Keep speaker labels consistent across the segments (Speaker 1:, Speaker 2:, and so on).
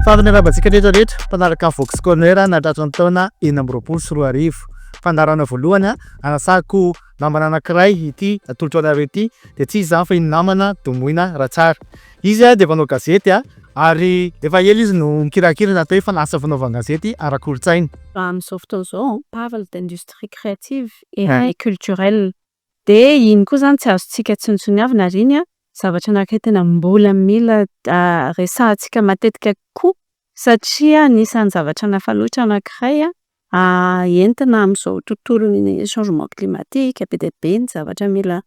Speaker 1: Fandany rabantsika rehetrarehetra mpanaraka ny Vox Corner nahatratra ny taona 2024. Fandarana voalohany anasako namana anankiray ity atolotra anareo ity dia tsy izy zany fa iny namana Domoina Ratsara. Izy dia mpanao gazety ary efa ela izy no mikirakira natao hoe fanasa fanaovana gazety ara-kolontsaina.
Speaker 2: Amin'izao fotoana izao parle d'industrie créative et culturelle. Dia iny koa zany tsy azontsika tsinotsiniavana ary iny zavatra anankiray tena mbola mila resahantsika matetika koa satria anisan'ny zavatra nafaloatra anankiray entina amin'izao tontolon'ny changement climatique be dia be ny zavatra mila.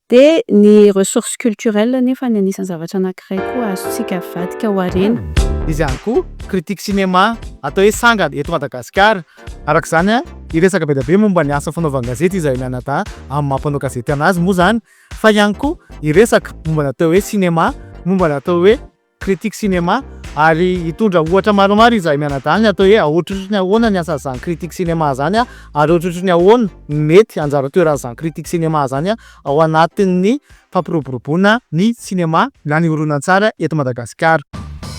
Speaker 2: Dia ny ressources culturelles nefa ny anisan'ny zavatra anankiray koa azontsika vadika ho harena.
Speaker 1: Izy ihany koa critique cinéma atao hoe sangany eto Madagasikara. Araka izany iresaka be dia be momba ny asa fanaovana gazety izay mianadahy amin'ny mampanao gazety anazy moa zany, fa ihany koa iresaka momba natao hoe cinéma, momba natao hoe critique cinéma ary hitondra ohatra maromaro izay mianadahy atao hoe ahotrotry ahoana ny asa zany critique cinéma zany ary ahotrotry ahoana mety anjara toeran'izany critique cinéma zany ao anatin'ny fampiroboroboana ny cinéma na ny horonan-tsary eto Madagasikara.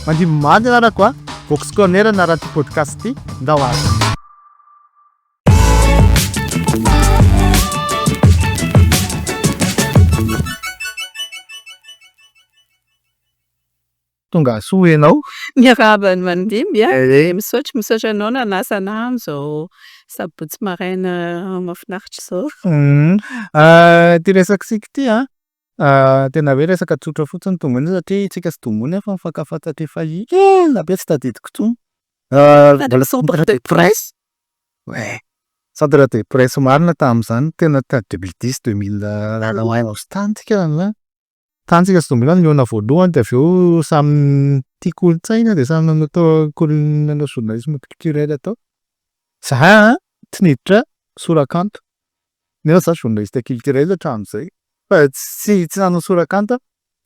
Speaker 1: Mandidy mady anarako Vox Corner anaran'ity podcast ity ndao azy. Tonga soa ianao.
Speaker 2: Miarahaba ny mandimby misaotra anao nanasa anahy amin'izao sabotsy maraina mahafinaritra izao.
Speaker 1: Ty resaka sika ity tena hoe resaka tsotra fotsiny Domoina satria tsika sy Domoina efa mifankafantatra efa ela be tsy tadidiko intsony. Centre de presse. Centre de presse marina tamin'izany tena 2010 2011 tantsika tantsika sy Domoina nihaona voalohany dia avy eo samy tia kolontsaina dia samy nanao journalisme culturel atao. Zahay tsy niditra sorakanto nefa za journaliste culturel hatramin'izay fa tsy nanao sorakanto.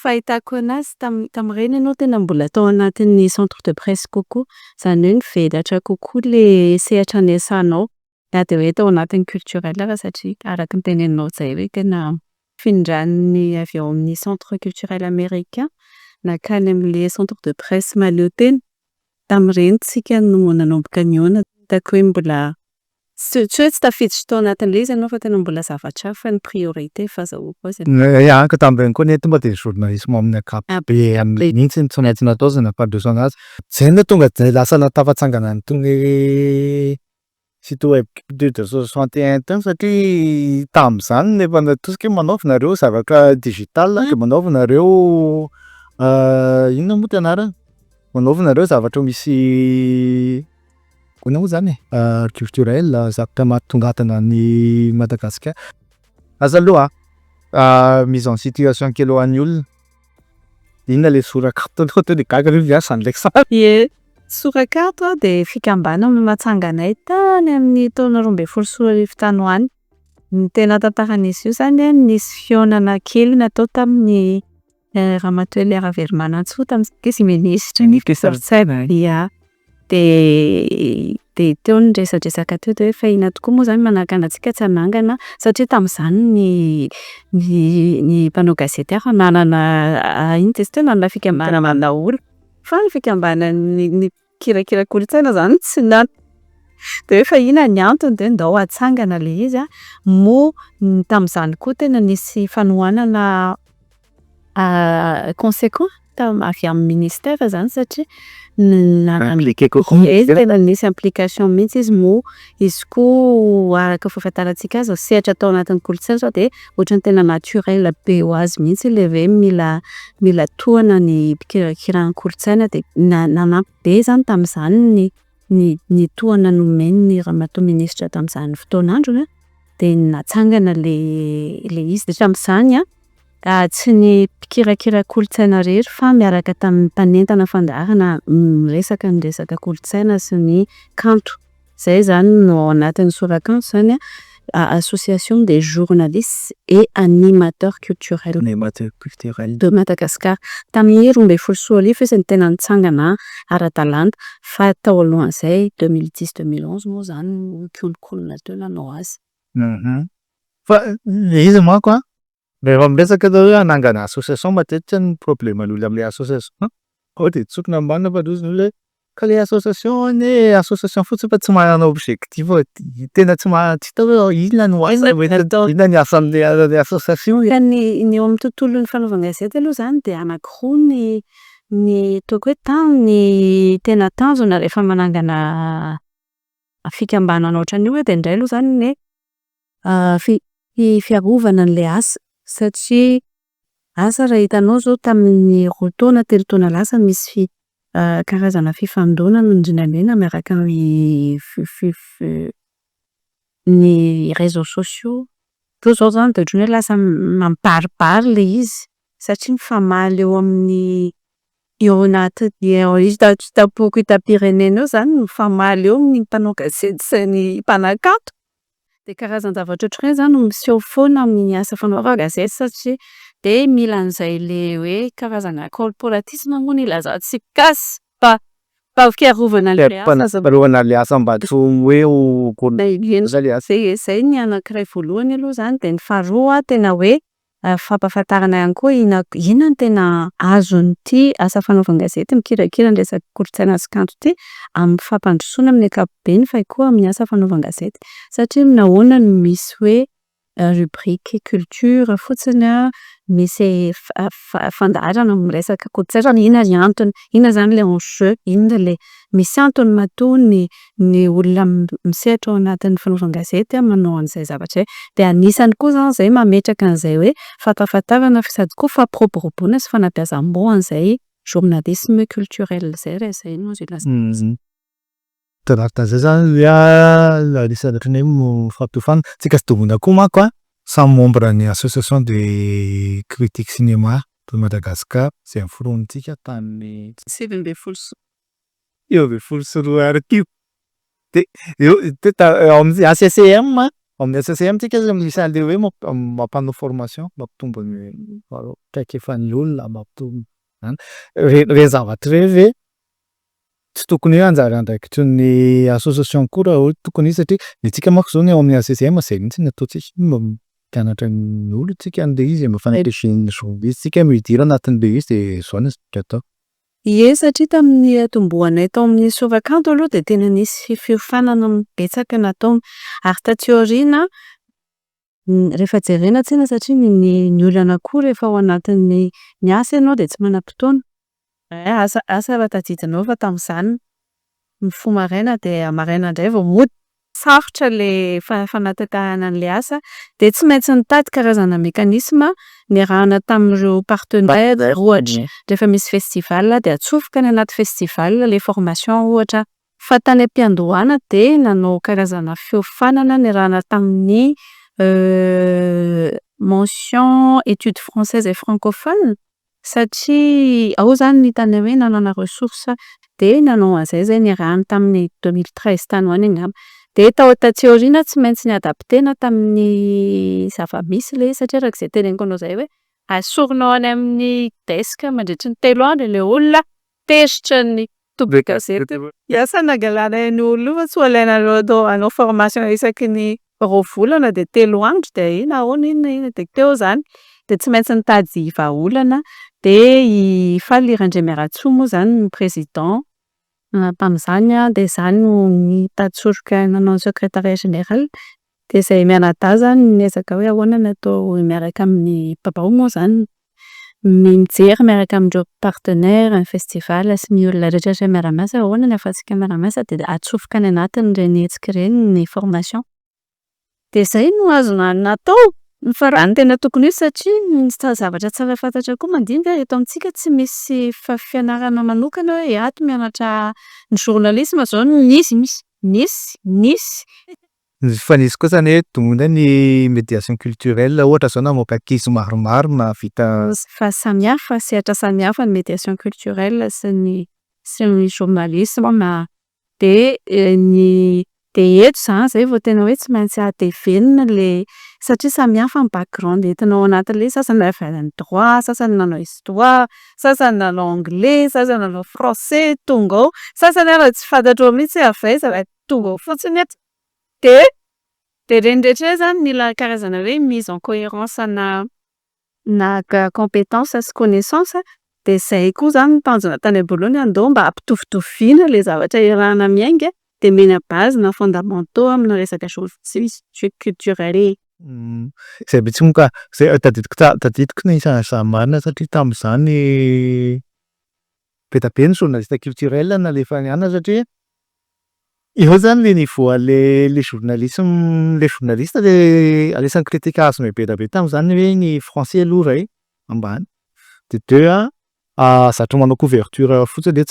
Speaker 2: Fahitako anazy tamin'ireny ianao tena mbola tao anatin'ny centre de presse kokoa, izany hoe nivelatra kokoa ilay sehatra niasanao na dia hoe tao anatin'ny culturel fa satria araka ny teneninao izay hoe tena findran'ny avy ao amin'ny centre culturel américain nakany amin'ilay centre de presse mahaleo tena tamin'ireny tsika no nanomboka nihaona. Hitako hoe mbola tsy hoe tsy tafiditra tao anatin'ilay izy ianao fa tena mbola zavatra hafa ny priorité fahazahoako azy.
Speaker 1: Ka tamin'ireny koa ny tonga dia journalisme amin'ny ankapobeny amin'ilay mihitsy ny tsy maintsy natao izay nampandroso anazy. Izay no tonga dia lasa natafatsangana n'itony site web de 61 tany satria tamin'izany efa natosika manaova nareo zavatra digital dia manaova nareo inona moa ty anarany manaova nareo zavatra misy inona moa zany culturel zavatra mahatongatana ny Madagasikara. Aza aloha mise en situation kely ho an'ny olona inona ilay sorakanto dia gaga ilay miasa ndraiky sa.
Speaker 2: Sorakanto dia fikambanana mahatsanganay tany amin'ny taona 2010 tany ho any. Ny tena tantaran'izy io zany nisy fihaonana kely natao tamin'ny ramatoa Lera Verimanantsoa tamin'izay izy minisitra ny kolontsaina. Dia teo niresadresaka teo dia hoe fahina tokoa moa zany manakana antsika tsy hanangana satria tamin'izany ny mpanao gazety hafa nanana iny dia tena nanana fikambanana mandaolo fa ny fikambanana ny kirakira kolontsaina zany tsy nana. Dia hoe fahina ny antony dia ndao hatsangana ilay izy moa tamin'izany koa tena nisy fanohanana conséquent avy amin'ny ministère zany satria tena nisy implication mihitsy izy moa izy koa araka fahafantarantsika azy sehatra tao anatin'ny kolontsaina sao dia ohatrany tena naturel be ho azy mihitsy ilay hoe mila tohana ny mpikirakirana kolontsaina dia nanampy be zany tamin'izany ny tohana nomen'ny ramatoa ministra tamin'izany fotoanandro dia natsangana ilay izy dia tamin'izany tsy ny mpikirakira kolontsaina rehetra fa miaraka tamin'ny mpanentana fandaharana resaka ny resaka kolontsaina sy ny kanto. Izay zany no anatin'ny sorakanto zany association des journalistes et animateurs culturels de Madagascar. Tamin'ny 2010 izy tena nitsangana ara-dalàna fa tao alohan'izay 2010-2011 moa zany nikolokolo teo nanao azy.
Speaker 1: Fa izy manko rehefa miresaka hoe hanangana association matetika ny problème ny olona amin'ilay association dia tsokina ambana fa rozy ny olona ka le association fotsiny fa tsy manana objectif tena tsy hita hoe inona no asany inona ny asan'le association.
Speaker 2: Ny eo amin'ny tontolon'ny fanaovana gazety aloha zany de anankiroa ny ataoko hoe ny tena tanjona rehefa manangana fikambanana ohatran'io hoe de indray aloha zany ny fiarovana an'le asa satria asa raha hitanao zao tamin'ny roa taona telo taona lasa misy karazana fifandonana indrindrandrindra miaraka ny réseaux sociaux. Tô zao zany de ohatran'ny hoe lasa mamparipary le izy satria mifamaly eo amin'ny eo anaty tapoky itam-pirenena eo zany mifamaly eo ny mpanao gazety sy ny mpanakanto. De karazan-javatra ohatr'ireny zany no miseho foana amin'ny asa fanaovana gazety satria de mila an'izay le hoe karazana corporatisme moa no ilazantsika gasy mba fiarovana an'le asa.
Speaker 1: Fiarovana le asa mba tsy hoe ho
Speaker 2: Zay ny anankiray voalohany aloha zany de ny faharoa tena hoe fampahafantarana ihany koa inona no tena azon'ity asa fanaovana gazety mikirakira ny resaka kolontsaina sy kanto ity amin'ny fampandrosoana amin'ny ankapobeny fa koa amin'ny asa fanaovana gazety satria nahoana no misy hoe rubrique culture fotsiny misy fandaharana amin'ny resaka kolontsaina inona ny antony inona zany le enjeu inona le misy antony mahatony ny olona misehatra ao anatin'ny fanaovana gazety manao an'izay zavatra de anisany koa zany zay mametraka an'izay hoe fampahafantarana sady koa fampiroboroboana sy fanabeazam-bo an'izay journalisme culturel zay zay no azo ilazana.
Speaker 1: Zay zany anisany ohatran'ny hoe fampiofanana tsika sy tobona koa manko samy membre ny association de critique cinéma de Madagascar izay noforonintsika tamin'ny 2024 arivo. De eo amin'ny ACCM amin'ny ACCM tsika misy an'le hoe mampanao formation mampitombo ny kaikefany olona mampitombo reny zavatra reny ve tsy tokony hoe anjara andraikitry ny association koa raha ohatra tokony izy satria ny tsika manko zao ny ao amin'ny ACCM zay mihitsy ny ataontsika mpianatra ny olona tsika an'le izy mafanatrezen'ny journaliste tsika midira anatin'le izy de zao no azontsika atao.
Speaker 2: Ie satria tamin'ny atombohanay tao amin'ny sovakanto aloha de tena nisy fiofanana betsaka natao ary taty aoriana rehefa jerena tsena satria ny olana koa rehefa ao anatin'ny asa ianao de tsy manam-potoana. Asa raha tadidinao fa tamin'izany mifoha maraina de maraina indray vao mody sarotra le fanatantahana an'le asa de tsy maintsy nitady karazana mekanisma niarahana tamin'ireo partenaires ohatra rehefa misy festival de atsofoka any anaty festival le formation ohatra fa tany am-piandohana de nanao karazana fiofanana niarahana tamin'ny mention études françaises et francophones satria ao zany ny tany hoe nanana ressources de nanao an'izay zay niarahana tamin'ny 2013 tany ho any angamba. De tao taty aoriana tsy maintsy niadaptena tamin'ny zava-misy le satria arak'izay teneniko anao zay hoe asorinao any amin'ny desk mandritry ny 3 andro le olona tesitra ny tobi-gazety iasa nangalana ny olona fa tsy ho alainareo hanao formation isaky ny roa volana de 3 andro de ina ahoana inona de teo zany de tsy maintsy nitady vahaolana de i Faly Randriamiaratsoa moa zany ny président tamin'izany de zany no nitady soroka nanao secrétariat général de zay mianadahy niezaka hoe ahoana no atao miaraka amin'ny babao moa zany mijery miaraka amin'ireo partenaires ny festival sy ny olona rehetrarehetra miara-miasa ahoana ny ahafahantsika miara-miasa de atsofoka any anatiny ireny hetsika ireny ny formation de zay no azona natao fa raha ny tena tokony izy satria zavatra tsara fantatra koa mandinika eto amintsika tsy misy fianarana manokana hoe ato mianatra ny journalisme zao nisy
Speaker 1: fa nisy koa zany hoe donona ny médiation culturelle ohatra zao namoaka ankizy maromaro mahavita
Speaker 2: fa samihafa sehatra samihafa ny médiation culturelle sy ny journalisme de eto zany zay vao tena hoe tsy maintsy ahatevenina le satria samihafa ny background entinao anatin'le sasany avy any droit sasany nanao histoire sasany nanao anglais sasany nanao français tonga ao sasany ary tsy fantatrao mihitsy avy aiza tonga ao fotsiny eto de reny rehetra zany mila karazana hoe mise en cohérence na compétence sy connaissance De zay koa zany ny tanjona tany am-boalohany andao mba hampitovitovina le zavatra iarahana miainga de mena base na fondamentaux amina resaka culturel.
Speaker 1: Zay mihitsy moa ka zay tadidiko ny isan'izany marina satria tamin'izany be da be ny journaliste culturel nalefa nianatra satria eo zany le niveau le journaliste le anisan'ny critique azony be da be tamin'izany hoe ny français aloha ray ambany de deux zatra manao couverture fotsiny de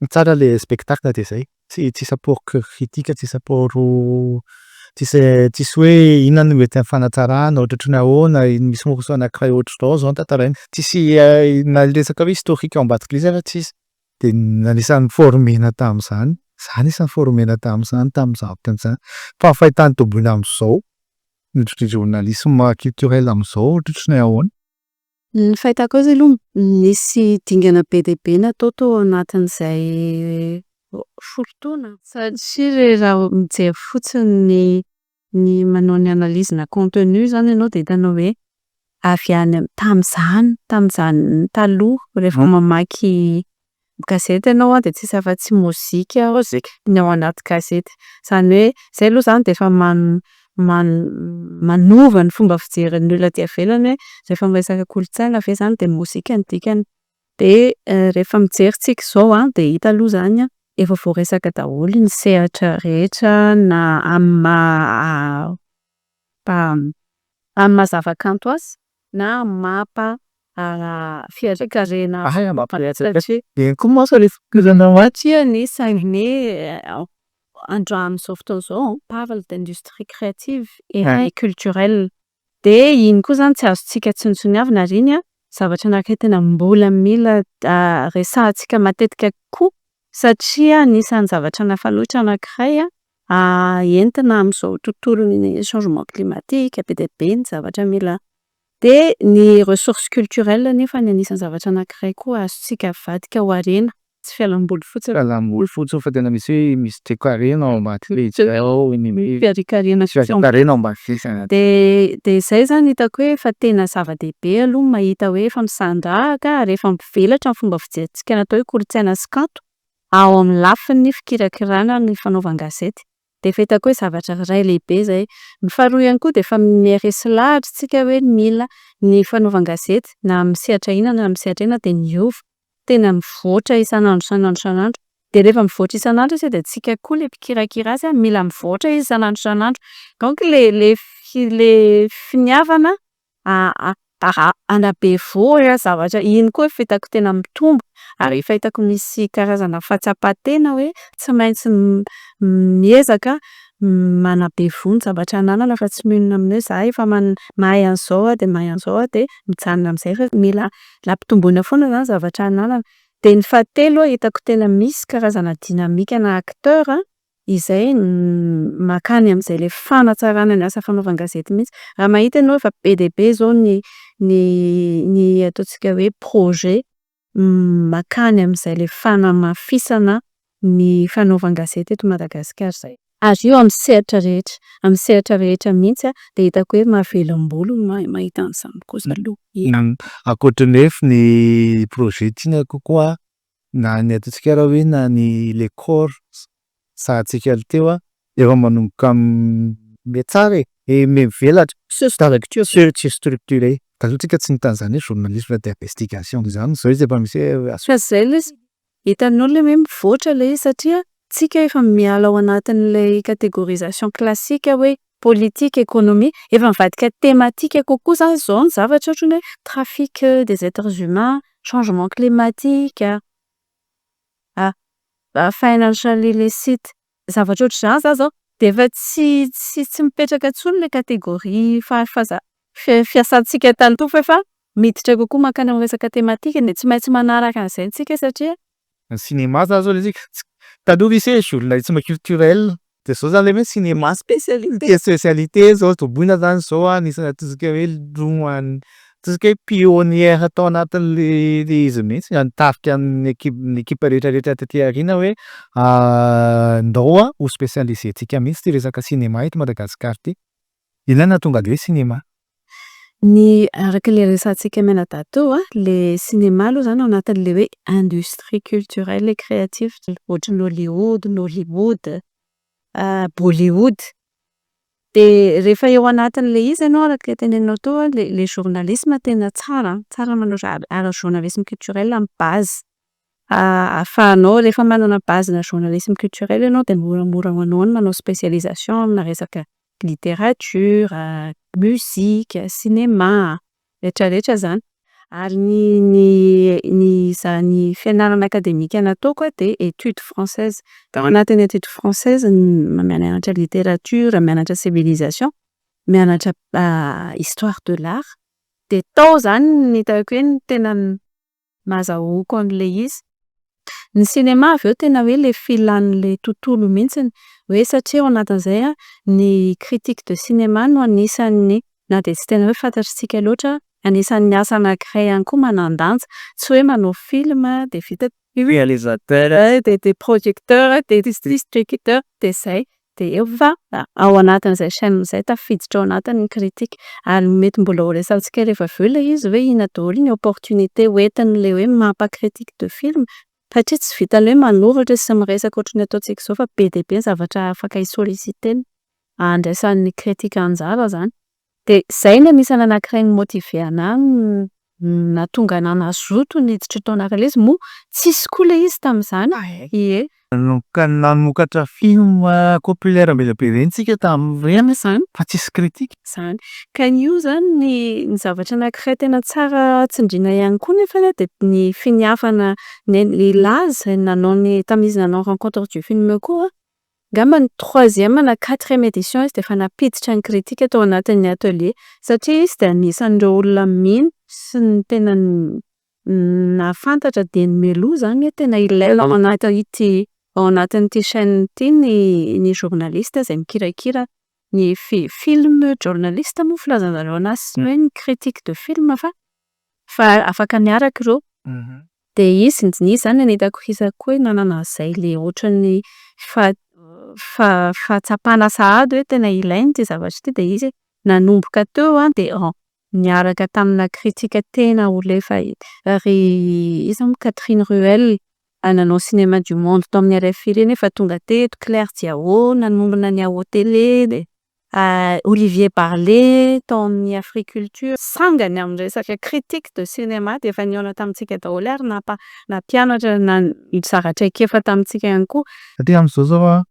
Speaker 1: tsara le spectacle de zay tsisy apport critique tsisy apport tsisy hoe inona no mety amin'ny fanatsarana ohatra ny ahoana misy morceau anankiray ohatr'izao zao tantaraina tsisy na resaka hoe historique ao ambadika fa tsisy de anisan'ny formena tamin'izany isan'ny formena tamin'izany tamin'izany fa ny fahitany tombony amin'izao ny journalisme culturel amin'izao ohatrany ahoana.
Speaker 2: Ny fahitako azy aloha misy dingana be dia be natao tao anatin'izay forotona satria raha mijery fotsiny ny manao ny analyse na contenu zany ianao de hitanao hoe avy any tamin'izany taloha rehefa mamaky gazety ianao de tsisy afa-tsy mozika ny ao anaty gazety izany hoe zay aloha zany de efa manova ny fomba fijeren'ny olona aty ivelany hoe rehefa miresaka kolontsaina ve zany de mozika ny dikany de rehefa mijery tsika izao de hita aloha zany efa voaresaka daholo ny sehatra rehetra na amin'ny mazavakanto azy na mapa fiatrakarena androan'izao fotoan'izao on parle d'industrie créative et culturelle de iny koa zany tsy azontsika tsinotsiniavana ary iny zavatra anankiray tena mbola mila resahantsika matetika koa satria anisan'ny zavatra nafaloatra anankiray entina amin'izao tontolon'ny changement climatique be dia be ny zavatra mila de ny ressources culturelles nefa ny anisan'ny zavatra anankiray koa azontsika vadika ho harena tsy fialamboly fotsiny.
Speaker 1: Fialamboly fotsiny fa tena misy toekarena ao ambany
Speaker 2: fiarikarena
Speaker 1: ao ambany
Speaker 2: de zay zany hitako hoe efa tena zava-dehibe aloha mahita hoe efa misandrahaka ary efa mivelatra ny fomba fijerentsika natao hoe kolontsaina sy kanto ao amin'ny lafiny fikirakirana ny fanaovan-gazety de efa hitako hoe zavatra iray lehibe zay. Ny faharoa ihany koa de efa miresy lahatra tsika hoe mila ny fanaovan-gazety na amin'ny sehatra inona na amin'ny sehatra inona de niova tena mivoatra isan'andro de rehefa mivoatra isan'andro izy de tsika koa le mpikirakira azy mila mivoatra izy isan'andro donc le finiavana anabe voa zavatra iny koa efa hitako tena mitombo ary efa hitako misy karazana fahatsapatena hoe tsy maintsy miezaka manabe voa ny zavatra ananana fa tsy mionona amin'ny hoe za efa mahay an'izao de mahay an'izao de mijanona amin'izay fa mila lampitomboina foana zany zavatra ananana. De ny fahatelo hitako tena misy karazana dinamika na acteur izay makany amin'izay le fanatsarana ny asa fanaovan-gazety mihitsy raha mahita ianao efa be dia be zao ny ataontsika hoe projet makany amin'izay le fanamafisana ny fanaovan-gazety eto Madagasikara zay ary io amin'ny sehatra rehetra mihitsy de hitako hoe mahavelom-bolo mahita an'izany koa zaloha.
Speaker 1: Ankoatran'efa ny projet tiana kokoa na ny ataontsika raha hoe na ny le corps sahatsika teo efa manomboka tsara mivelatra structuré talohatsika tsy nitany zany hoe journalisme d'investigation zany zao izy efa misy
Speaker 2: fa zay le hitanao le hoe mivoatra le satria tsika efa miala ao anatin'ilay catégorisation classique hoe politique économie efa mivadika thématique kokoa zany zao ny zavatra ohatrany hoe trafic des êtres humains changement climatique financial illicit zavatra ohatr'izany zao de efa tsy mipetraka intsony le catégorie fiasantsika tany to fa efa miditra kokoa makany amin'ny resaka thématique de tsy maintsy manaraka an'izay tsika satria
Speaker 1: cinéma zao le tsika taloha misy journalisme culturel de zao zany le hoe cinéma spécialité zao tombona zany zao anisany ataontsika hoe lohany ataontsika hoe pionnière tao anatin'le izy mihitsy nitarika ny ekipa rehetrarehetra taty aoriana hoe ndao ho spécialisé tsika mihitsy ty resaka cinéma eto Madagasikara ty. Inona nahatonga an'le hoe cinéma?
Speaker 2: Ny araka le resantsika maina tato le cinéma aloha zany ao anatin'le hoe industrie culturelle et créative ohatry ny Hollywood, Nollywood, Bollywood. De rehefa eo anatin'le izy ianao araka teneninao teo le journalisme tena tsara manao journalisme culturel amin'ny base. Ahafahanao rehefa manana base-na journalisme culturel ianao de moramora ho anao ny manao spécialisation amina resaka littérature, musique, cinéma, rehetrarehetra zany. Ary ny fianarana akademika nataoko de étude française. Tao anatin'ny étude française mianatra littérature, mianatra civilisation, mianatra histoire de l'art. De tao zany ny hitako hoe tena nahazoako an'le izy. Ny cinéma avy eo tena hoe le filan'le tontolo mihitsiny hoe satria ao anatin'izay ny critique de cinéma no anisan'ny na de tsy tena hoe fantatritsika loatra anisan'ny asa anankiray ihany koa manan-danja. Tsy hoe manao film de vita réalisateur, de projecteur, de distributeur de zay. De eo fa ao anatin'izay chaîne zay tafiditra ao anatin'ny critique. Ary mety mbola ho resantsika rehefa avy eo le izy hoe ina daholo ny opportunité hoentin'le hoe mampa-critique de film. Satria tsy vitan'ny hoe manoratra sy miresaka ohatry ny ataontsika izao fa be dia be ny zavatra afaka hi-sollicitena andraisan'ny critique anjara zany. De zay ny anisany anankiray nimotive anahy nahatonga anahy nazoto niditra tao anatin'le izy moa tsisy koa le izy tamin'izany. Ie.
Speaker 1: Namokatra film populaire be reny tsika tamin'ireny zany fa tsisy critique.
Speaker 2: Zany. Ka io zany ny zavatra anankiray tena tsara tsindriana ihany koa nefa de ny finiafana ny laza nanao ny tamin'izy nanao rencontre du film koa. Angamba ny 3e na 4e édition izy de efa napiditra ny critique tao anatin'ny atelier satria izy de anisan'ireo olona mino sy ny tena nahafantatra de nomelo zany tena ilaina ao anatin'ity chaîne ity ny journaliste izay mikirakira ny film journaliste moa filazanjareo anazy sy hoe ny critique de film fa afaka miaraka ireo. De izy zany ny hitako hisako hoe nanana an'izay le ohatran'ny fahatsapana sahady hoe tena ilainy ity zavatra ity de izy nanomboka teo de niaraka tamina critique tena olona efa ry izy moa Catherine Ruel nanao cinéma du monde tao amin'ny RFI reny efa tonga teto, Claire Diao nanombona ny AO télé de Olivier Barlet tao amin'ny Africulture sangany amin'ny resaka critique de cinéma de efa nihaona tamintsika daholo ary nampianatra nizaratra ekefa tamintsika ihany koa.
Speaker 1: Satria amin'izao zao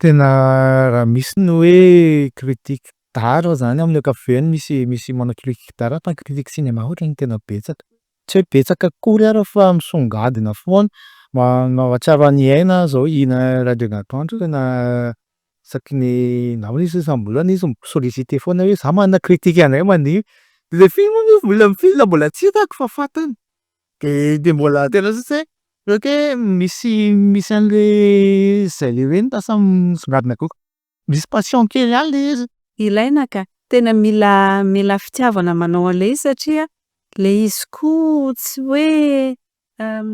Speaker 1: tena raha misy ny hoe critique d'art zany amin'ny ankapobeny misy manao critique d'art fa critique cinéma ohatrany tena betsaka. Tsy hoe betsaka akory ary fa misongadina foana mahatsara ny aina zao ina radio natoandro tena saky ny namana izy isam-bolana izy misollicité foana hoe za manana critique anay manio le film mbola tsy hitako fa fantany de mbola tena sasay hoe misy an'le zay le hoe lasa misongadina kokoa misy passion kely any le izy.
Speaker 2: Ilaina ka tena mila fitiavana manao an'le izy satria le izy koa tsy hoe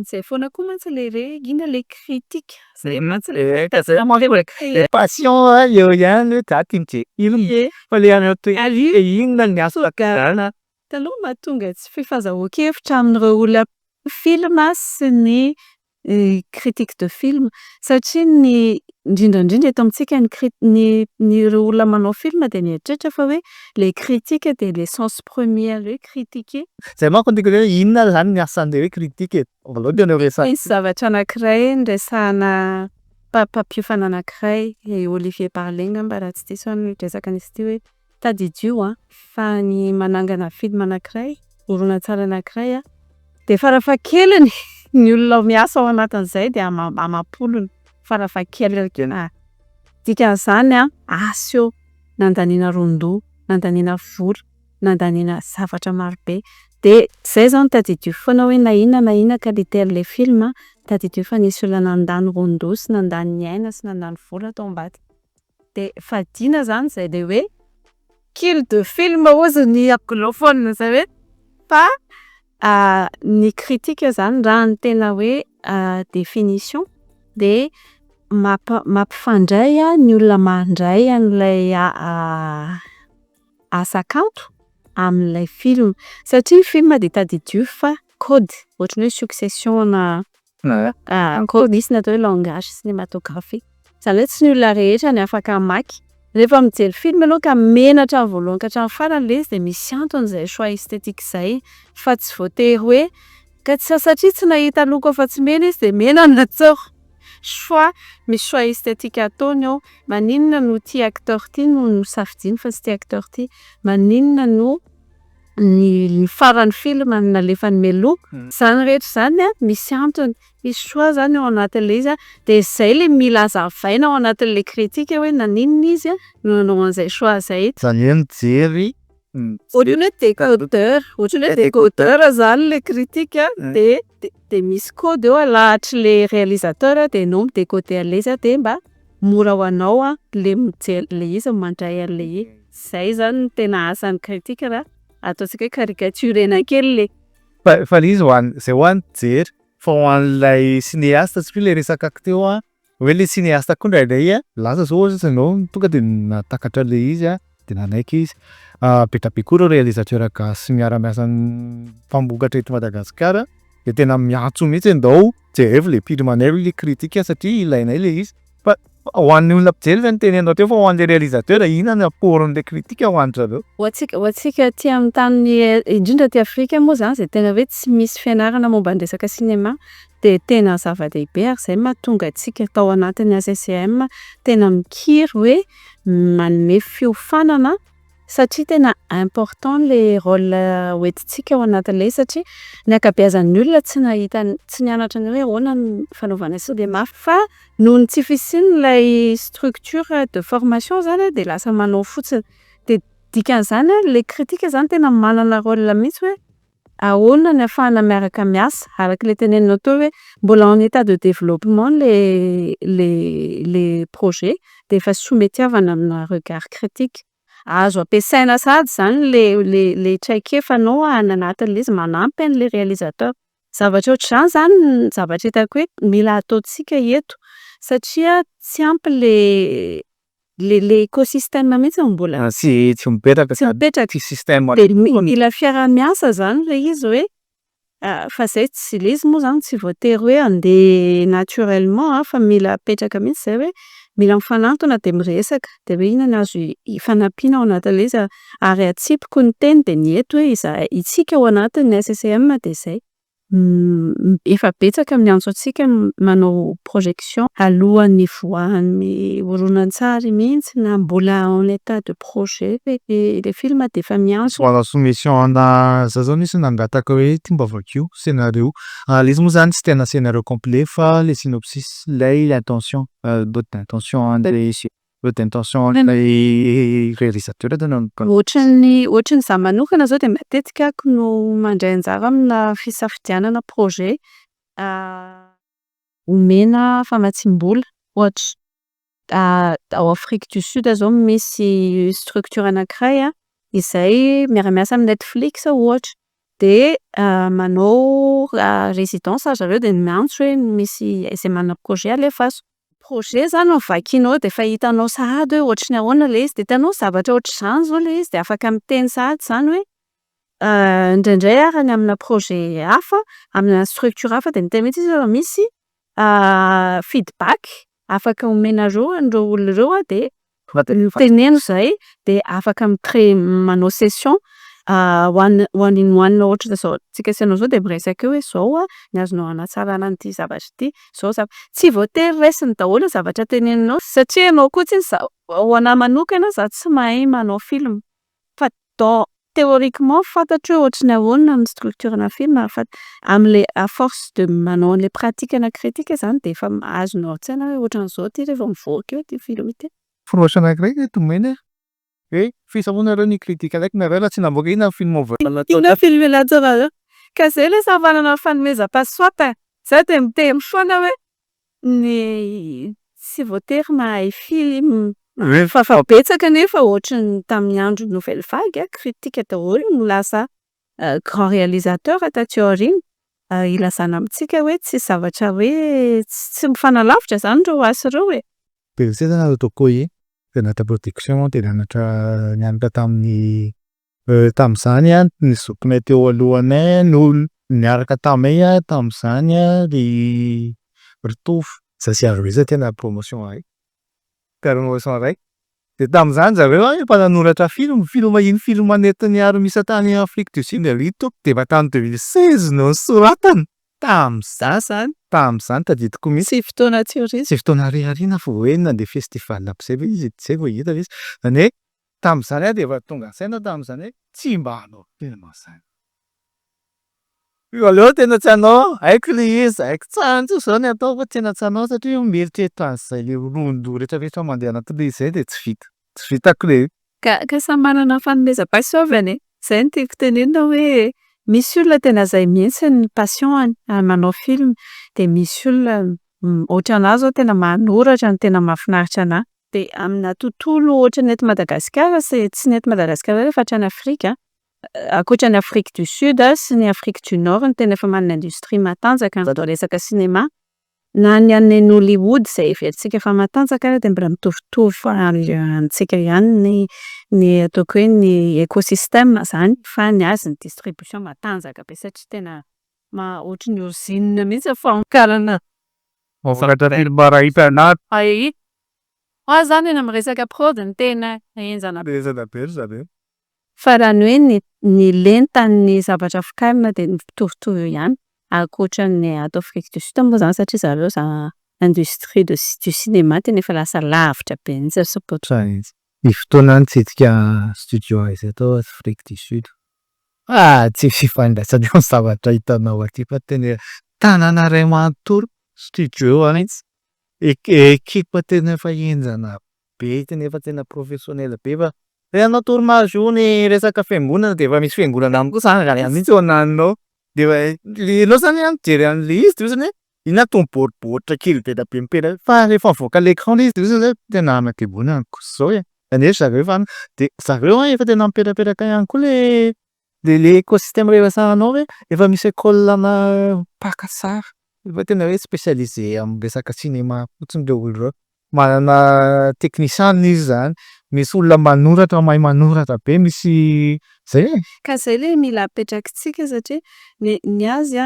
Speaker 2: zay foana koa mantsy le ina le critique zay mantsy le
Speaker 1: passion eo ihany hoe za tia mijery fa le inona ny asa kana
Speaker 2: taloha mahatonga tsy fifazahoan-kevitra amin'ireo olona film sy ny critique de film satria ny indrindra eto amintsika ny olona manao film de mieritreritra fa hoe le critique de l'essence première hoe critiquer.
Speaker 1: Zay manko ndiko hoe inona zany ny asan'le hoe critique voalohany tena resahana.
Speaker 2: Misy zavatra anankiray nresahana mpampiofana anankiray Olivier Barlet ngamba raha tsy diso ny resaka an'izy ity hoe tadidio fa ny manangana film anankiray horonan-tsary anankiray de farafahakeliny ny olona miasa ao anatin'izay de amam-polony farafahakeliny dikan'izany asa eo nandaniana ron-doha, nandaniana vola, nandaniana zavatra marobe de zay zany tadidio foana hoe na inona qualité le film tadidio fa nisy olona nandany ron-doha sy nandany ny aina sy nandany vola tao ambadika de fadina zany zay le hoe kill de film ozy ny anglophone zay hoe fa ny critique zany raha ny tena hoe définition de mampifandray ny olona mandray an'ilay asa kanto amin'ilay film satria film dia tadidio fa code ohatran'ny hoe succession na code misy natao hoe langage cinématographique zany hoe tsy ny olona rehetra ny afaka hamaky rehefa mijery film ianao ka menatra amin'ny voalohany ka hatramin'ny farany ilay izy dia misy antony izay choix esthétique izay fa tsy voatery hoe ka tsy satria tsy nahita loko afa-tsy mena izy dia mena no natao choix misy choix esthétique ataony ao maninona no ty acteur ty no safidiany fa tsy ty acteur ty maninona no ny farany film nalefa ny loko zany rehetra zany misy antony misy choix zany ao anatin'ilay izy dia izay le mila hazavaina ao anatin'ilay kritika hoe naninona izy no nanao an'izay choix izay
Speaker 1: zany hoe mijery
Speaker 2: ohatran'ny hoe décodeur zany le kritika dia misy code eo alahatry le réalisateur dia ianao midécoder an'ilay izy dia mba mora ho anao le mijery le izy mandray an'le izy izay zany no tena asan'ny kritika raha ataontsika hoe caricaturena kely le
Speaker 1: fa le izy zay ho an'ny jery fa ho an'ilay cinéaste tsy le resaka teo hoe le cinéaste koa indraindray lasa zao ohatry ianao tonga dia natakatra le izy dia nanaiky izy be koa réalisateur gasy miara-miasa mpamokatra eto Madagasikara dia tena miantso mihitsy andao jerevy le pily manevy le kritika satria ilainay le izy fa ho an'ny olona mpijery zany teny andao teo fa ho an'ilay réalisateur inona ny apôrin'ilay kritika ho an'ny zareo
Speaker 2: ho antsika ty amin'ny tany indrindra ty Afrika moa zany izay tena hoe tsy misy fianarana momba ny resaka cinéma dia tena zava-dehibe ary izay mahatonga antsika tao anatin'ny ACCM tena mikiry hoe manome fiofanana satria tena important le rôle hoentintsika ao anatin'ilay satria ny ankabeazan'ny olona tsy nahita tsy nianatra ny hoe ahoana ny fanaovana cinéma fa noho ny tsy fisian'ilay structure de formation zany dia lasa manao fotsiny dia dikan'izany le kritika zany tena manana rôle mihitsy hoe ahoana ny ahafahana miaraka miasa araka le teneninao teo hoe mbola en état de développement les projets dia efa sometiavana amina regard critique azo ampiasaina sady zany le traikefanao any anatin'ilay izy manampy an'ilay réalisateur zavatra ohatr'izany zany zavatra hitako hoe mila ataontsika eto satria tsy ampy le écosystème mihitsy mbola
Speaker 1: tsy mipetraka ty système
Speaker 2: dia mila fiara-miasa zany le izy hoe fa zay tsy le izy moa zany tsy voatery hoe andeha naturellement fa mila apetraka mihitsy zay hoe mila mifanantona dia miresaka dia hoe inona no azo hifanampiana ao anatin'ilay izy ary atsipiko ny teny dia ny eto hoe itsika ao anatin'ny ACCM dia izay efa betsaka miantso antsika manao projection alohan'ny voahan'ny horonan-tsary mihitsy na mbola en état de projet le film dia efa miantso
Speaker 1: voilà soumission ana za zao nisy nangataka hoe ty mba vakio scénario le izy moa zany tsy tena scénario complet fa le synopsis lay intention note d'intention lay réalisateur tena
Speaker 2: ohatran'ny za manokana zao dia matetika ako no mandray anjara amina fisafidianana projet omena famatsiam-bola ohatra ao Afrique du Sud zao misy structure anankiray izay miara-miasa amin'ny Netflix ohatra dia manao résidence zareo dia miantso hoe misy izay manana projet alefaso projet zany vakianao dia efa hitanao sahady hoe ohatry ny ahoana le izy dia hitanao zavatra ohatr'izany zao le izy dia afaka miteny sahady zany hoe indraindray ary ny amina projet hafa amina structure hafa dia miteny mihitsy izy misy feedback afaka omenareo an'ireo olona ireo dia teneno izay dia afaka manao session one in one ohatra zao tsika sy anao zao dia miresaka hoe zao ny azonao hanatsarana an'ity zavatra ity zao tsy voatery raisiny daholo zavatra teneninao satria ianao koa ho anahy manokana za tsy mahay manao film fa théoriquement fantatro hoe ohatry ny ahoana ny structurena film fa amin'ilay à force de manao an'ilay pratique na critique zany dia efa azonao an-tsaina hoe ohatran'izao ty rehefa mivoaka eo ty film ity
Speaker 1: proche anankiray tomena hoe fisamonareo ny kritika alaiky nareo raha tsy namboaka ina film
Speaker 2: ina film latsarareo ka zay le savanana fanomezam-pahasoata za dia miteny foana hoe ny tsy voatery mahay film fa betsaka nefa ohatry tamin'ny andro nouvelle vague kritika daholo no lasa grand réalisateur taty aoriana ilazana amintsika hoe tsy zavatra hoe tsy mifanalavitra zany ireo asa ireo e
Speaker 1: dia zay zany atao koa tena production dia nianatra tamin'ny Tamin'izany a ny zokinay teo alohanay no niaraka tamay a tamin'izany a ry Ritofo. Za sy azo loatra tena promotion raiky. Promotion raiky. De tamin'izany zareo a efa nanoratra film ino film nentin'ny aro misy tany Afrique du Sud Rito de efa tany 2016 no nisoratana. Tamin'izany zany, tamin'izany tadidiko mihitsy.
Speaker 2: Sy fotoana teoria.
Speaker 1: Tsy fotoana ariariana fa hoe nandeha festival aby zay hoe izy zay vao hita izy. Zany hoe tamin'izany a de efa tonga ansaina tamin'izany hoe tsy mba hanao film zany. Io aleo tena tsy hanao, haiko le izy, haiko tsara mihitsy zao ny atao fa tena tsy hanao satria mieritreritry an'izay le rondò rehetrarehetra mandeha anaty le zay de tsy vita. Tsy vitako le.
Speaker 2: Ka samy manana fanomezam-pahasoavany e. Zay no tiako tenenina hoe misy olona tena zay mihitsy ny passion-any manao film de misy olona ohatranahy zao tena manoratra no tena mahafinaritra anahy. De amina tontolo ohatra ny eto Madagasikara sy tsy ny eto Madagasikara fa hatrany Afrika, ankoatran'ny Afrique du Sud sy ny Afrique du Nord no tena efa manana industrie matanjaka atao resaka cinéma. Na ny an'ny Hollywood izay heverantsika fa matanjaka de mbola mitovitovy antsika ihany ny ataoko hoe ny écosystème zany fa ny azy ny distribution matanjaka be satria tena ohatry ny usine mihitsy famokarana.
Speaker 1: Mahafantaritra film raha hitanao.
Speaker 2: Zany eny amin'ny resaka prod ny tena enjana be.
Speaker 1: Enjana be ry zareo.
Speaker 2: Fa raha ny hoe ny lentan'ny zavatra vokarina de mitovitovy eo ihany. Ankoatran'ny ato Afrique du Sud moa zany satria zareo industrie du cinéma tena efa lasa lavitra be mihitsy support.
Speaker 1: Ny fotoana nitsidika studio izay atao Afrique du Sud. Tsy fifandraisana amin'ny zavatra hitanao aty fa tena tanàna iray manontolo studio mihitsy. Ekipa tena efa enjana be tena efa tena professionnel be fa anao tournage io ny resaka fiangonana de efa misy fiangonana aminy koa zany raha mihitsy eo ananinao. De ianao zany a mijery an'le izy de ohatrany hoe iny atao boriboritra kely be be mipetraka fa rehefa mivoaka l'écran le izy de ohatrany hoe tena anaky zao e. Zany hoe zareo efa de zareo a efa tena mipetrapetraka ihany koa le écosystème rehefa sahanao hoe efa misy école ana mpaka sary. Efa tena hoe spécialisé amin'ny resaka cinéma fotsiny le olona reo. Manana technicien izy zany. Misy olona manoratra mahay manoratra be misy zay e.
Speaker 2: Ka zay le mila apetrakitsika satria ny azy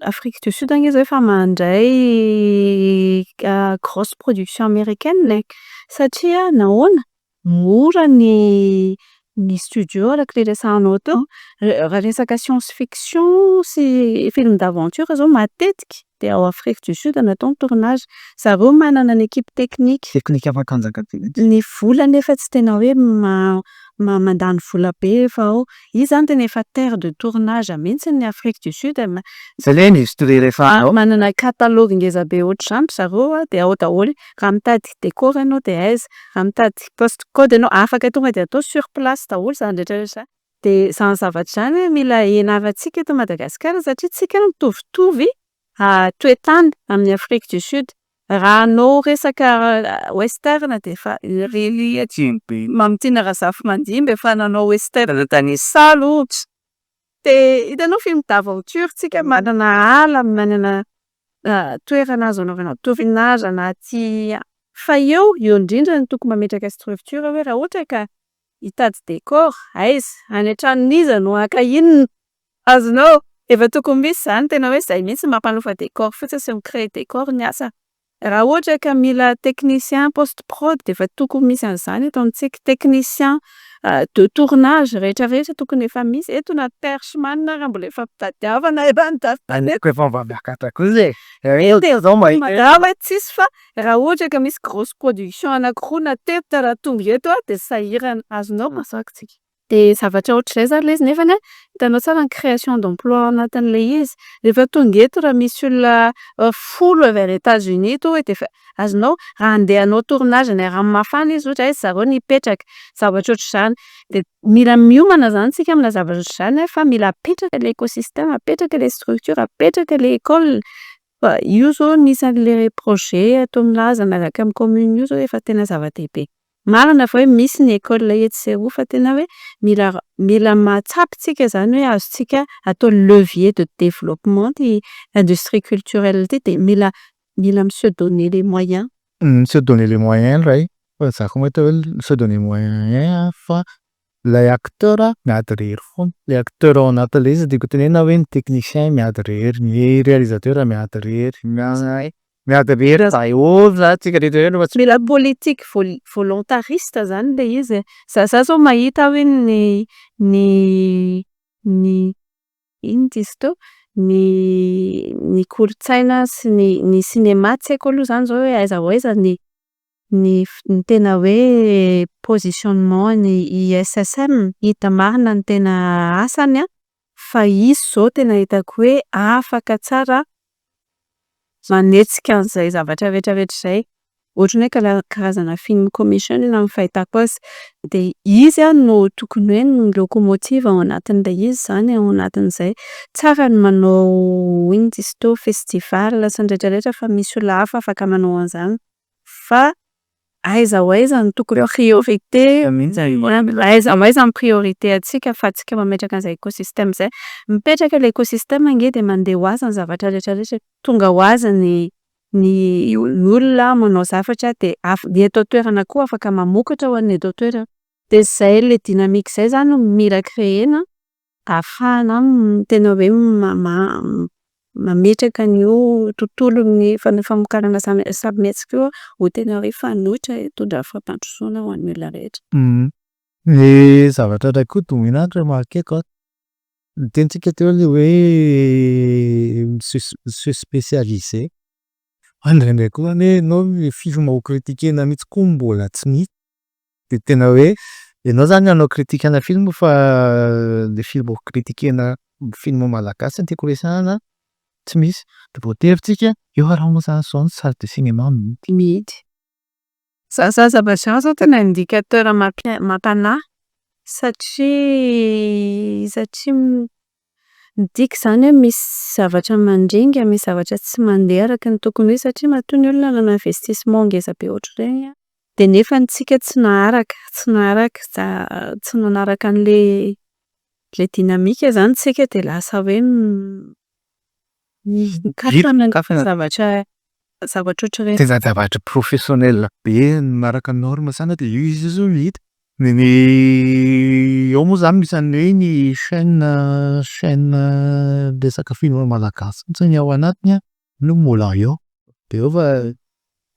Speaker 2: Afrique du Sud izy efa mandray grosse production américaine satria nahoana mora ny studio araka le resahanao teo. Raha resaka science fiction sy film d'aventure zao matetika de ao Afrique du Sud natao ny tournage. Zareo manana ny équipe technique.
Speaker 1: Teknika matanjaka be.
Speaker 2: Ny vola nefa tsy tena hoe mandany vola be fa izy zany tena efa terre de tournage mihitsy ny Afrique du Sud.
Speaker 1: Zay le industrie rehefa
Speaker 2: manana catalogue ngeza be ohatr'izany zareo de ao daholo. Raha mitady décor ianao de aiza, raha mitady post code ianao afaka tonga de atao sur place daholo zany rehetrarehetra. De zany zavatra zany hoe mila ianarantsika eto Madagasikara satria tsika mitovitovy toetany amin'ny Afrique du Sud. Raha anao resaka western de efa Mamontina Razafy Mandimby efa nanao western tany Salotra. De hitanao film d'aventure tsika manana ala, manana toerana azo anaovana tournage anaty fa eo indrindra ny tokony mametraka structure hoe raha ohatra ka hitady décor aiza any an-tranon'iza no aka inona azonao efa tokony misy zany tena hoe zay mihitsy mampanofa décor fotsiny sy mi-créer décor ny asa. Raha ohatra ka mila technicien post prod de efa tokony misy an'izany eto amintsika technicien de tournage rehetrarehetra tokony efa misy eto na Tershman raha mbola efa mpitadiavana
Speaker 1: aneko efa mba miakatra koa zay. Zao
Speaker 2: raha tsisy fa raha ohatra ka misy grosse production anankiroa na telo raha tonga eto de sahirana azonao mazaka tsika. De zavatra ohatr'izay zany le izy nefany hitanao tsara ny création d'emploi anatin'le izy. Rehefa tonga eto raha misy olona folo vers États-Unis to de efa azonao raha andeha hanao tournage ny rano mafana izy ohatra zareo nipetraka zavatra ohatr'izany de mila miomana zany tsika amina zavatra ohatr'izany fa mila apetraka le écosystème, apetraka le structure, apetraka le école. Io zao anisan'le projet atao milaza miaraka amin'ny commune io zao efa tena zava-dehibe. Marina fa hoe misy ny école ETSO fa tena hoe mila mahatsapy tsika zany hoe azontsika atao levier de développement de industrie culturelle de mila se donner les moyens.
Speaker 1: Se donner les moyens ray. Za koa mahita hoe se donner les moyens fa lay acteur miady rery foana, le acteur ao anatin'ilay izy de tenena hoe ny technicien miady rery, ny réalisateur miady rery, miady rery tsika rehetra
Speaker 2: Mila politique volontariste zany le izy. Za zao mahita hoe ny ino dizy teo? Ny kolontsaina sy ny cinéma tsy haiko aloha zany zao hoe aiza ho aiza ny tena hoe positionnement ny ISSM hita marina ny tena asany fa izy zao tena hitako hoe afaka tsara manetsika an'izay zavatra rehetrarehetra izay. Ohatran'ny hoe karazana film commission na amin'ny fahitako azy de izy no tokony hoe ny locomotive ao anatin'ilay izy zany ao anatin'izay. Tsara ny manao ino dizy teo festival sy ny rehetrarehetra fa misy olona hafa afaka manao an'izany fa aiza ho aiza ny tokony priorité aiza ho aiza ny priorité antsika fa antsika mametraka an'izay écosystème zay. Mipetraka ilay écosystème nge de mandeha ho azy ny zavatra rehetrarehetra, tonga ho azy ny olona manao zavatra de ny eto an-toerana koa afaka mamokatra ho an'ny eto an-toerana. De zay le dynamique zay zany mila créena ahafahana tena hoe mametraka an'io tontolon'ny famokarana sarimihetsika io ho tena hoe fanohitra hitondra fampandrosoana ho an'ny olona rehetra.
Speaker 1: Ny zavatra iray koa dominante remarqué quoi, nitentsika teo le hoe se spécialiser. Indraindray koa zany hoe ianao le film ho critikena mihitsy koa mbola tsy misy de tena hoe ianao zany hanao critique ana film fa le film ho critikena film malagasy no tiako resahana tsy misy de vao teritsika io raha moa zany zao ny salle de cinéma
Speaker 2: Mihidy. Za zao tena indicateur mampanahy satria midika zany hoe misy zavatra mandringa, misy zavatra tsy mandeha araka ny tokony hoe satria matoa ny olona nanao investissement ngeza be ohatr'ireny de nefa antsika tsy nanaraka an'le dynamique zany tsika de lasa hoe mikafana zavatra ohatr'ireny.
Speaker 1: Tena zavatra professionnel be maraka norme zany de io izy zao hita. Ao moa zany misy an'ilay ny chaîne resaka film malagasy fotsiny ao anatiny no mbola eo de eo fa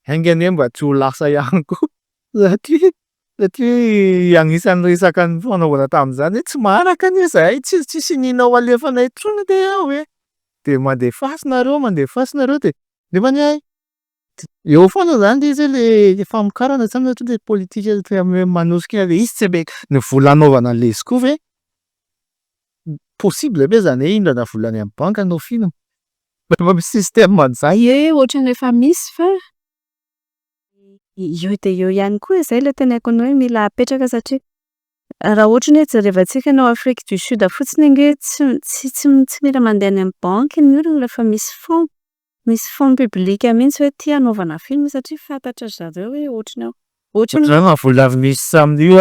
Speaker 1: haingany hoe mba tsy ho lasa ihany koa satria anisan'ny resaka ny fanaovana tamin'izany hoe tsy maharaka anie zahay tsisy ninao alefanay intsony de hoe de mandeha fasy nareo de nefa eo foana zany le izy le famokarana zany ohatra le politika manosika le izy tsy be ny vola anaovana an'le izy koa ve possible ve zany hoe hindrana vola any amin'ny banka hanao film? Efa misy système an'izany.
Speaker 2: Ohatrany efa misy fa eo de eo ihany koa izay le tenenako ny hoe mila apetraka satria raha ohatra ny hoe jerevantsika anao Afrique du Sud fotsiny nge tsy mila mandeha any amin'ny banky ny olona rehefa misy fonds public mihitsy hoe ity hanaovana film satria fantatra zareo hoe
Speaker 1: Ohatrany vola misy amin'io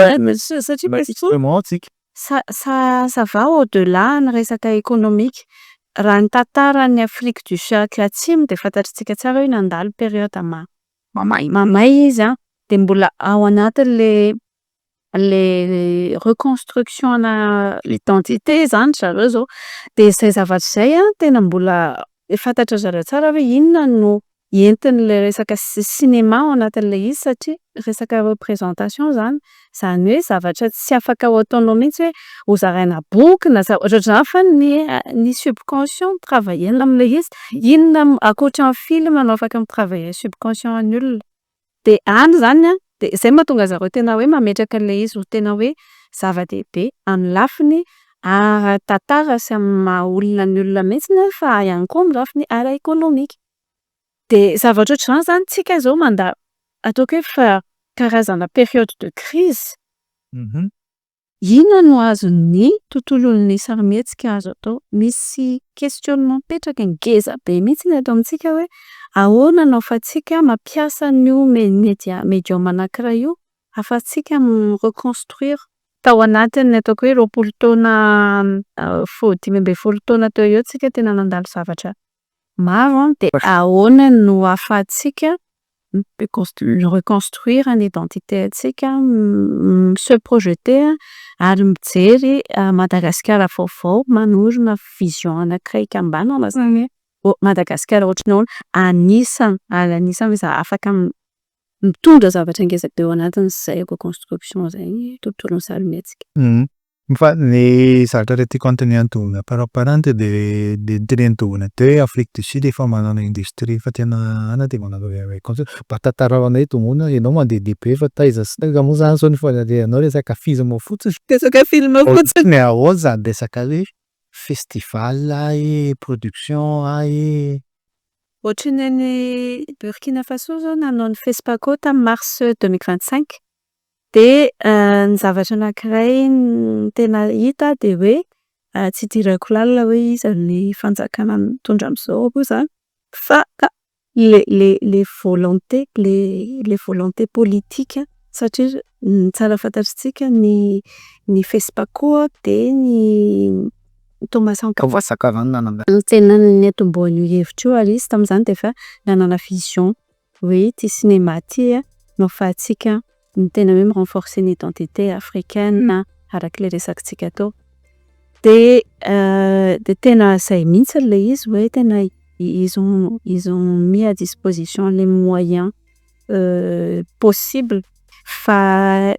Speaker 2: satria ça va au-delà ny resaka économique. Raha ny tantaran'ny Afrique du Sud atsimo de fantatritsika tsara hoe nandalo période mamay izy de mbola ao anatin'le reconstruction na l'identité zany zareo zao de zay zavatra zay tena mbola fantatra zareo tsara hoe inona no entin'le resaka cinéma ao anatin'le izy satria resaka représentation zany hoe zavatra tsy afaka ho ataonao mihitsy hoe hozaraina boky na ohatr'izany fa ny subconscient travailler am'le izy inona ankoatran'ny film no afaka mitravailler subconscient an'ny olona de any zany de zay mahatonga zareo tena hoe mametraka an'le izy ho tena hoe zava-dehibe amin'ny lafiny ara-tantara sy amin'ny maha olona ny olona mihitsy nefa ihany koa amin'ny lafiny ara-économique. De zavatra ohatr'izany zany tsika zao ataoko hoe fa karazana période de crise. Inona no azon'ny tontolon'ny sarimihetsika azo atao? Misy questionnement mipetraka ngeza be mihitsy eto amintsika hoe ahoana no ahafahantsika mampiasa an'io médium anankiray io ahafahantsika reconstruire tao anatin'ny ataoko hoe 20 taona 15 taona teo eo tsika tena nandalo zavatra maro de ahoana no ahafahantsika reconstruire une identité antsika, se projeter ary mijery Madagasikara vaovao manorina vision anankiray kambanana zany hoe Madagasikara ohatran'ny ahoana anisany hoe afaka mitondra zavatra ngeza be ao anatin'izay reconstruction zay tontolon'ny sarimihetsika.
Speaker 1: Fa ny zavatra ilay tiako antonona par-paranty dia tenenina de Afrique du Sud efa manana industrie fa tena ana dia manana mba tantaranay tomonina ianao mandehandeha be fa taiza sy taiza moa zany zao ny fanalehanao resaka film fotsiny.
Speaker 2: Resaka film fotsiny.
Speaker 1: Ny ahoana zany resaka hoe festival production
Speaker 2: Ohatran'ny any Burkina Faso zao nanao ny FESPACO tamin'ny mars 2025 dia ny zavatra anankiray tena hita dia hoe tsy idirako lalina hoe iza ny fanjakana mitondra amin'izao koa zany fa les volontés les volontés politiques satria tsara fantatritsika ny FESPACO dia ny Thomas Sankara tena netomboan'io hevitra io ary izy tamin'izany dia efa nanana vision hoe ty cinéma ty no ahafahantsika ny tena hoe renforcer ny identité africaine arak'ilay resakintsika tao dia tena izay mihitsy ilay izy hoe tena ils ont mis à disposition les moyens possibles fa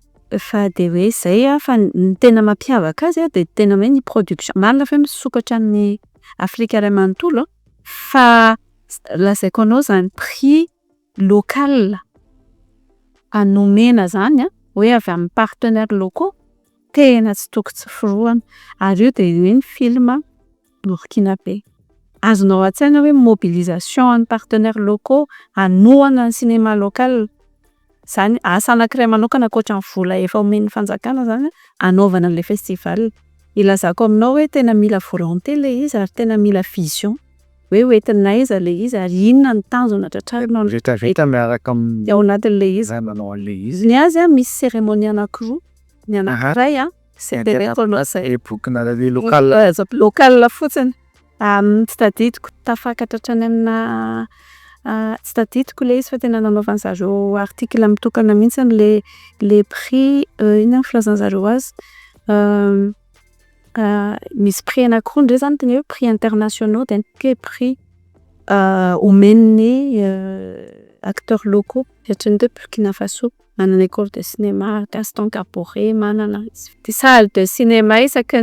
Speaker 2: dia hoe izay fa ny tena mampiavaka azy dia tena hoe ny production marina fa misokatra ny Afrika iray manontolo fa lazaiko anao zany prix local anomena zany hoe avy amin'ny partenaires locaux tena tsy tokony tsy firohana ary io dia hoe ny film burkinabé. Azonao an-tsaina hoe mobilisation amin'ny partenaires locaux hanohana ny cinéma local zany asa anankiray manokana ankoatra ny vola efa omen'ny fanjakana zany anaovana an'ilay festival. Ilazako aminao hoe tena mila volonté ilay izy ary tena mila vision hoe hoentinay izy ilay izy ary inona ny tanjona tratrarina
Speaker 1: rehetrarehetra miaraka
Speaker 2: ao anatin'ilay izy.
Speaker 1: manao an'ilay izy.
Speaker 2: Ny azy misy cérémonie anankiroa ny anankiray c'était
Speaker 1: bokina
Speaker 2: local fotsiny tsy tadidiko tafakatra hatrany amina tsy tadidiko ilay izy fa tena nanaovana zareo article mitokana mihitsy les prix inona ny filazan'zareo azy misy prix anankiroa ndray zany tena hoe prix internationaux dia ny prix omen'ny acteurs locaux ohatran'ny hoe Burkina Faso manana école de cinéma Gaston Kaboré manana des salles de cinéma isaky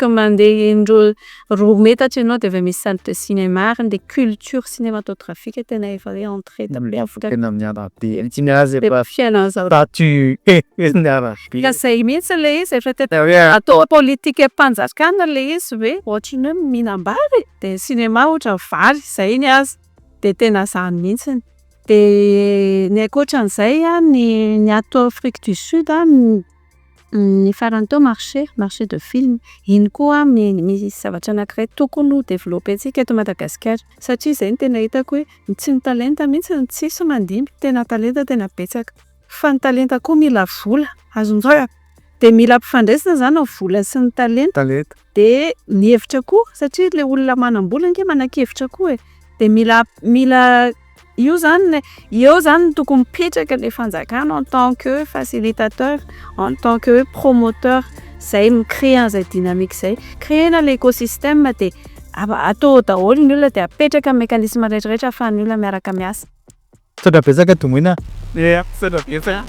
Speaker 2: mandeha indreo roa metatra ianao dia efa misy salle de cinéma ary dia culture cinématographique tena efa hoe entrée
Speaker 1: tena miala be tsy miazy efa
Speaker 2: fiainan'izao
Speaker 1: statut miala be
Speaker 2: izay mihitsy ilay izy efa tena atao politique mpanjakana ilay izy hoe ohatran'ny hoe mihinam-bary dia cinéma ohatra vary izay ny azy dia tena zany mihitsy dia ny ankoatran'izay ny ato Afrique du Sud ny farany tao marché de film iny koa misy zavatra anankiray tokony ho développentsika eto Madagasikara satria izay no tena hitako hoe tsy ny talenta mihitsy ny tsisy mandimby tena talenta tena betsaka fa ny talenta koa mila vola azonjao dia mila mpifandraisana zany ny vola sy ny talenta dia ny hevitra koa satria ilay olona manam-bola nge manan-kevitra koa dia mila io zany tokony mipetraka ilay fanjakana en tant que facilitateur en tant que promoteur izay micréer an'izay dynamique izay créena l'écosystème dia atao daholo ny olona dia apetraka mécanisme rehetrarehetra ahafahan'ny olona miaraka miasa.
Speaker 1: Sodra betsaka tomoina. Sodra betsaka.